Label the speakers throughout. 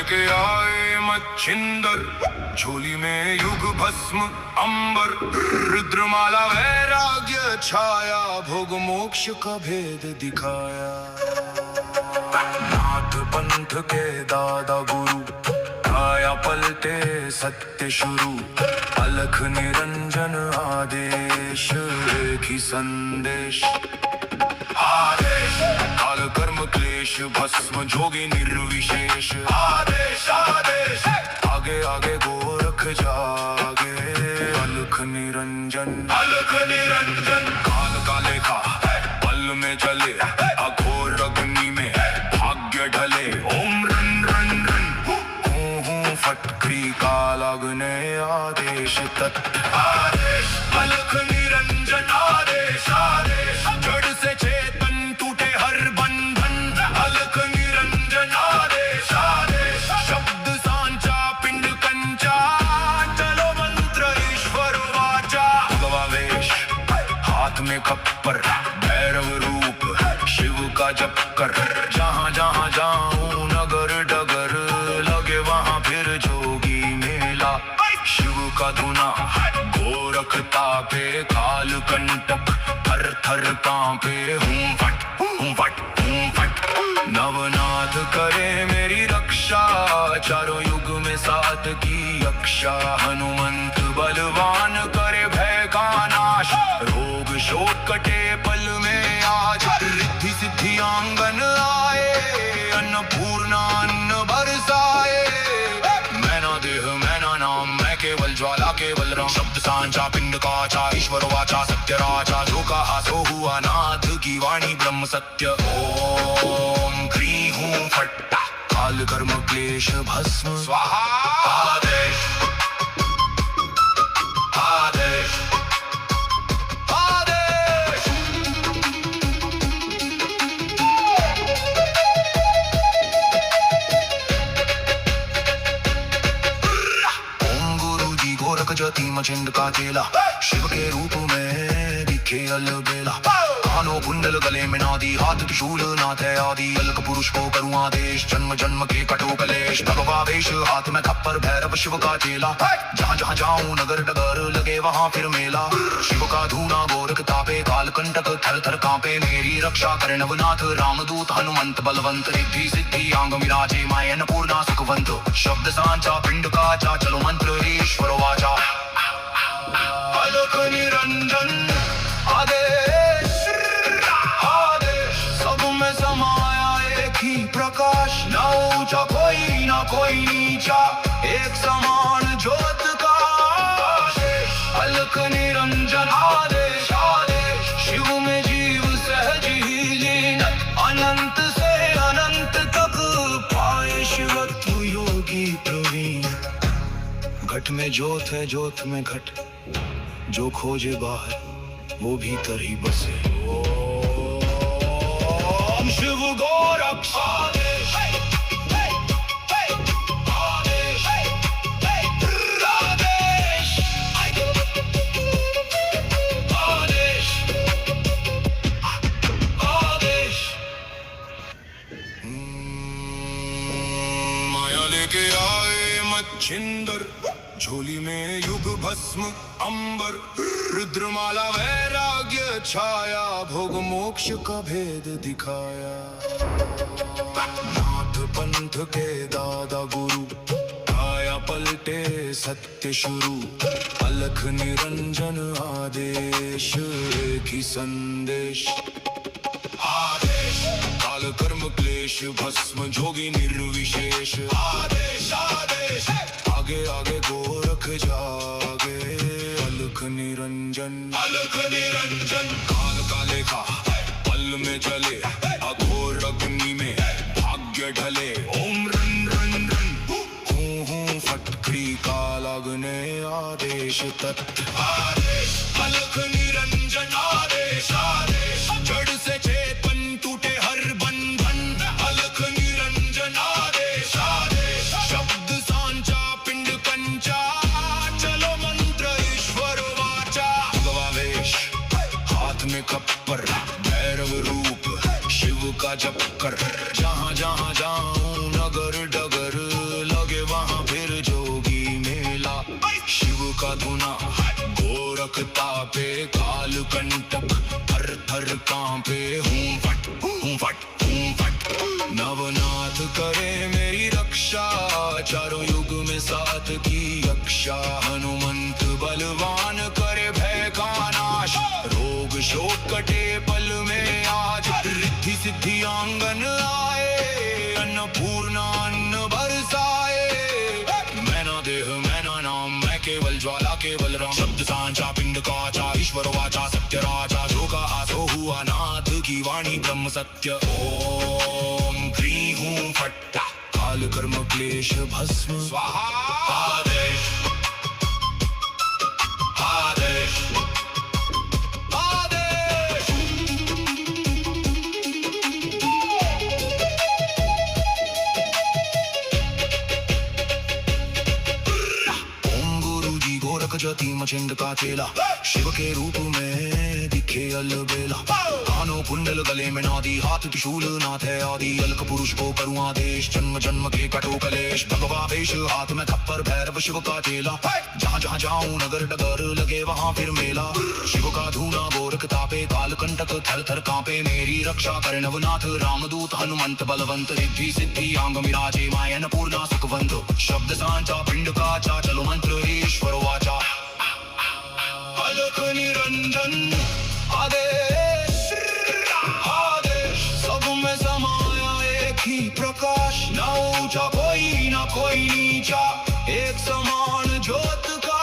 Speaker 1: लेके आए मच्छिंदर, झोली में युग भस्म अंबर, रुद्रमाला वैराग्य छाया, भोग मोक्ष का भेद दिखाया। नाथ पंथ के दादा गुरु, आया पलटे सत्य शुरू, अलख निरंजन आदेश, एक ही संदेश। आदेश काल कर्म क्लेश भस्म जोगी निर्विशेष, आदेश आदेश आगे आगे गोरख जागे, अलख निरंजन काल का लेखा पल में चले, अघोर अग्नि में भाग्य ढले। ओम रन रन रन हूँ फटकरी काल अग्ने आदेश तत्, आदेश अलख निरंजन आदेश आदेश, जड़ से चेतन टूटे हर बंधन, अलख निरंजन आदेश आदेश, शब्द सांचा पिंड कंचा, चलो मंत्र ईश्वर वाचा। भगवावेश हाथ में खप्पर, भैरव रूप शिव का जप कर, जहाँ जहाँ जाऊं नगर डगर, लगे वहाँ फिर जोगी मेला। शिव का धुना गोरख तापे, काल कंटक थर थर कांपे, हूँ फट नवनाथ करे मेरी रक्षा, चारों युग में साथ की अक्षा। हनुमंत बलवान करे भय का नाश, रोग शोक कटे पल में आज, रिद्धि सिद्धि आंगन आए, अन्नपूर्णा अन्न बरसाए। मैना देह मैना नाम, मैं केवल ज्वाला केवल राम, शब्द सांचा पिंड काचा, ईश्वर वाचा सत्य राजा, जो कहा सो हुआ, नाथ की वाणी ब्रह्म सत्य। ओम ह्रीं हूँ फट, काल कर्म क्लेश भस्म स्वाहा। आदेश आदेश आदेश, ओम गुरु जी गोरख जति मचिंद का चेला, शिव के रूप में दिखे अलबेला। कानों कुंडल गले में नादी, हाथ त्रिशूल नाथ है आदि, अलग पुरुष को करूँ आदेश, जन्म जन्म के कटो कलेश। भगवावेश हाथ में खप्पर, भैरव शिव का चेला, जहाँ जहाँ जाऊं नगर डगर, लगे वहाँ फिर मेला। शिव का धूना गोरख तापे, काल कंटक थर थर कांपे, मेरी रक्षा करे नवनाथ रामदूत हनुमंत बलवंत। रिद्धि सिद्धि आंग मिराजे, माय अन्नपूर्णा सुखवंत, शब्द सांचा पिंड काचा, चलो मंत्र ईश्वर वाचा। अलख निरंजन आदेश आदेश, सब में समाया एक ही प्रकाश, ना ऊंचा कोई ना कोई नीचा, एक समान ज्योत का आदेश। अलख निरंजन आदेश आदेश, शिव में जीव सहज ही लीन, अनंत से अनंत तक पाए शिवत्व योगी प्रवीण। घट में ज्योत है ज्योत में घट, जो खोजे बाहर वो भीतर ही बसे। ओम शिव गोरख आदेश आदेश आदेश आदेश आदेश। माया लेके आए मच्छिंदर, झोली में युग भस्म अंबर, रुद्रमाला वैराग्य छाया, भोग मोक्ष का भेद दिखाया। नाथ पंथ के दादा गुरु, आया पलटे सत्य शुरू, अलख निरंजन आदेश, एक ही संदेश। आदेश काल कर्म क्लेश भस्म जोगी निर्विशेष, आदेश आदेश आगे आगे गोरख जागे, अलख निरंजन काल का लेखा पल में चले, अघोर अग्नि में भाग्य ढले। ओम रन रन रन हूँ फटकरी काल अग्ने आदेश तत्, आदेश अलख निरंजन आदेश आदेश, जड़ से चेतन टूटे हर बंधन, अलख निरंजन आदेश आदेश, शब्द सांचा पिंड कंचा, चलो मंत्र ईश्वर वाचा। भगवावेश हाथ में खप्पर, भैरव रूप शिव का जप कर, जहाँ जहाँ जाऊं नगर डगर, गोरखता पे काल कंटक थर थर कांपे हूँ फट हूँ फट हूँ फट। नवनाथ करे मेरी रक्षा चारों युग में साथ की यक्षा। हनुमंत बलवान करे भय का नाश रोग शोक कटे पल में आज। रिद्धि सिद्धि आंगन आए अन्नपूर्णा अन्न बरसाए। मैं ना देह मैं ना नाम मैं केवल ज्वाला केवल राम। शब्द सांचा पिंड काचा ईश्वर वाचा सत्य राजा। जो कहा सो हुआ नाथ की वाणी ब्रह्म सत्य। ओम ह्रीं हूँ फट काल कर्म क्लेश भस्म स्वाहा। आदेश आदेश आदेश। ओम गुरु जी गोरख जति मचिंद का चेला शिव के रूप में दिखे अलबेला। कानों कुंडल गले में नादी हाथ त्रिशूल नाथ है आदि। अलक पुरुष को करूँ आदेश जन्म जन्म के कटो कलेश। भगवा वेश हाथ में खप्पर भैरव शिव का चेला। जहाँ जहाँ जाऊं नगर डगर लगे वहाँ फिर मेला। शिव का धूना गोरख तापे काल कंटक थर थर कांपे। मेरी रक्षा करे नवनाथ रामदूत हनुमंत बलवंत। रिद्धि सिद्धि आंग मिराजे मायन पूर्णा सुखवंत। शब्द सांचा पिंड काचा चलो मंत्र ईश्वर वाचा। अलख निरंजन आदेश आदेश। सब में समाया एक ही प्रकाश। ना ऊंचा कोई ना कोई नीचा एक समान ज्योत का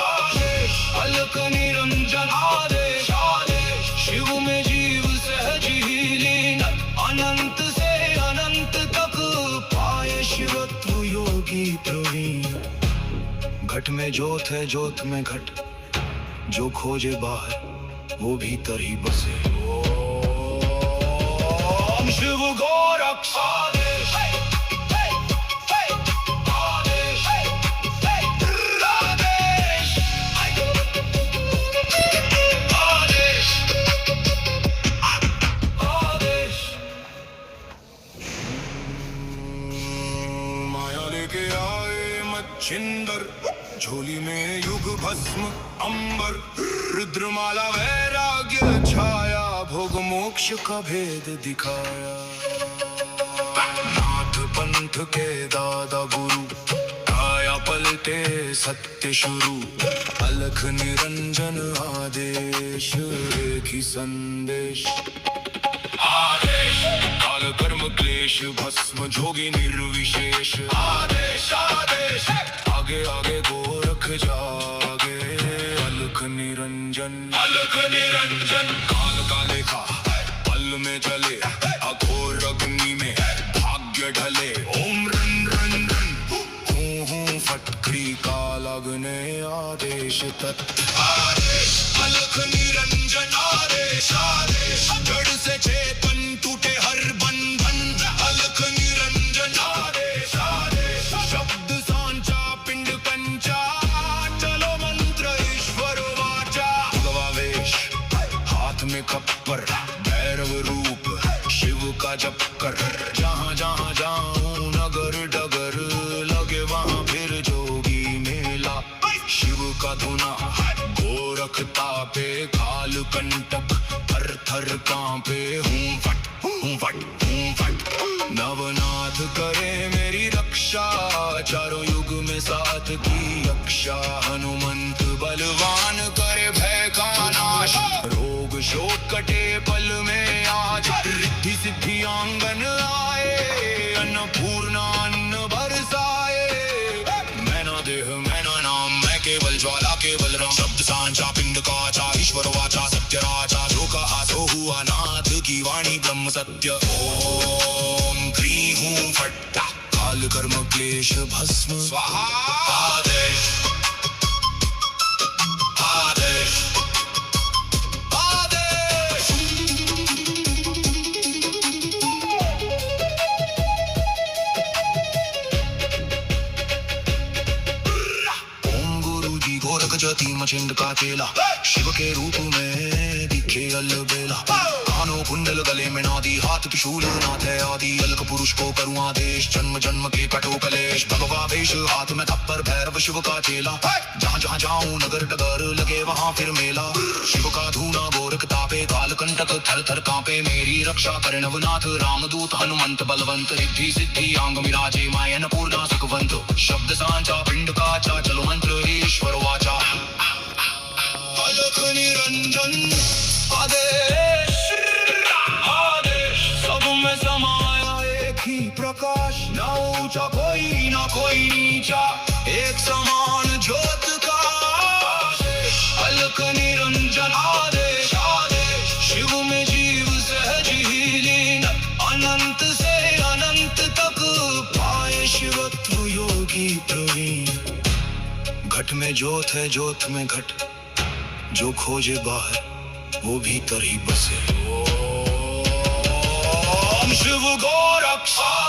Speaker 1: आदेश। अलख निरंजन आदेश आदेश। शिव में जीव सहज ही लीन अनंत से अनंत तक पाए शिवत्व योगी प्रवीण। घट में ज्योत है ज्योत में घट जो खोजे बाहर वो भीतर ही बसे। ओम शिव गोरख आदेश आदेश आदेश आदेश। माया लेके आए मच्छिंदर झोली में युग भस्म अंबर। रुद्रमाला वैराग्य छाया भोग मोक्ष का भेद दिखाया। नाथ पंथ के दादा गुरु काया पलटे सत्य शुरू। अलख निरंजन आदेश एक ही संदेश। आदेश काल कर्म क्लेश भस्म जोगी निर्विशेष। आदेश आदेश आगे आगे गोरख जागे। अलख निरंजन काल का लेखा पल में चले। अघोर अग्नि में भाग्य ढले। ओम रन रन रन हूँ फटकरी काल अग्नि आदेश तत् आदेश। अलख निरंजन आदेश आदेश। जड़ से चेतन टूटे हर बंधन। अलख निरंजन आदेश आदेश। शब्द सांचा पिंड कंचा चलो मंत्र ईश्वर वाचा। भगवा वेश हाथ में खप्पर भैरव रूप शिव का जप कर। जहाँ जहाँ जाऊं नगर डगर लगे वहाँ फिर जोगी मेला। शिव का धुना गोरखता पे काल कंटक थर थर कांपे हूँ फट हूँ फट हूँ फट। नवनाथ करे मेरी रक्षा चारों युग में साथ की यक्षा। हनुमंत बलवान करे भय का नाश रोग शोक कटे पल में आज। रिद्धि सिद्धि आंगन आए अन्नपूर्णा अन्न बरसाए। मैं ना देह मैं ना नाम मैं केवल ज्वाला केवल राम। शब्द सांचा पिंड काचा ईश्वर वाचा सत्य राजा। जो कहा सो हुआ नाथ की वाणी ब्रह्म सत्य। ओम ह्रीं हूँ फट काल कर्म क्लेश भस्म स्वाहा। आदेश आदेश आदेश। ओम गुरु जी गोरख जति मचिंद का चेला शिव के रूप में दिखे अलबेला। कानों कुंडल गले में नादी, हाथ त्रिशूल नाथ है आदि। अलक पुरुष को करूँ आदेश, जन्म जन्म के कटो कलेश। भगवा वेश हाथ में थप्पर, भैरव शिव का चेला। जहाँ जहाँ जाऊं नगर डगर, लगे वहाँ फिर मेला। शिव का धूना गोरख तापे, काल कंटक थर थर कांपे। मेरी रक्षा करे नवनाथ, रामदूत हनुमंत बलवंत। रिद्धि सिद्धि आंग मिराजे, माय अन्नपूर्णा सुखवंत। शब्द सांचा पिंड काचा, चलो मंत्र ईश्वर वाचा। अलख निरंजन आदेश, आदेश सब में समाया एक ही प्रकाश। ना ऊंचा कोई ना कोई नीचा, एक समान ज्योत का आदेश। अलख निरंजन आदेश, आदेश शिव में जीव सहज ही लीन। अनंत से अनंत तक पाए शिवत्व योगी प्रवीण। घट में ज्योत है ज्योत में घट, जो खोजे बाहर वो भीतर ही बसे। ओम शिव गोरक्षा।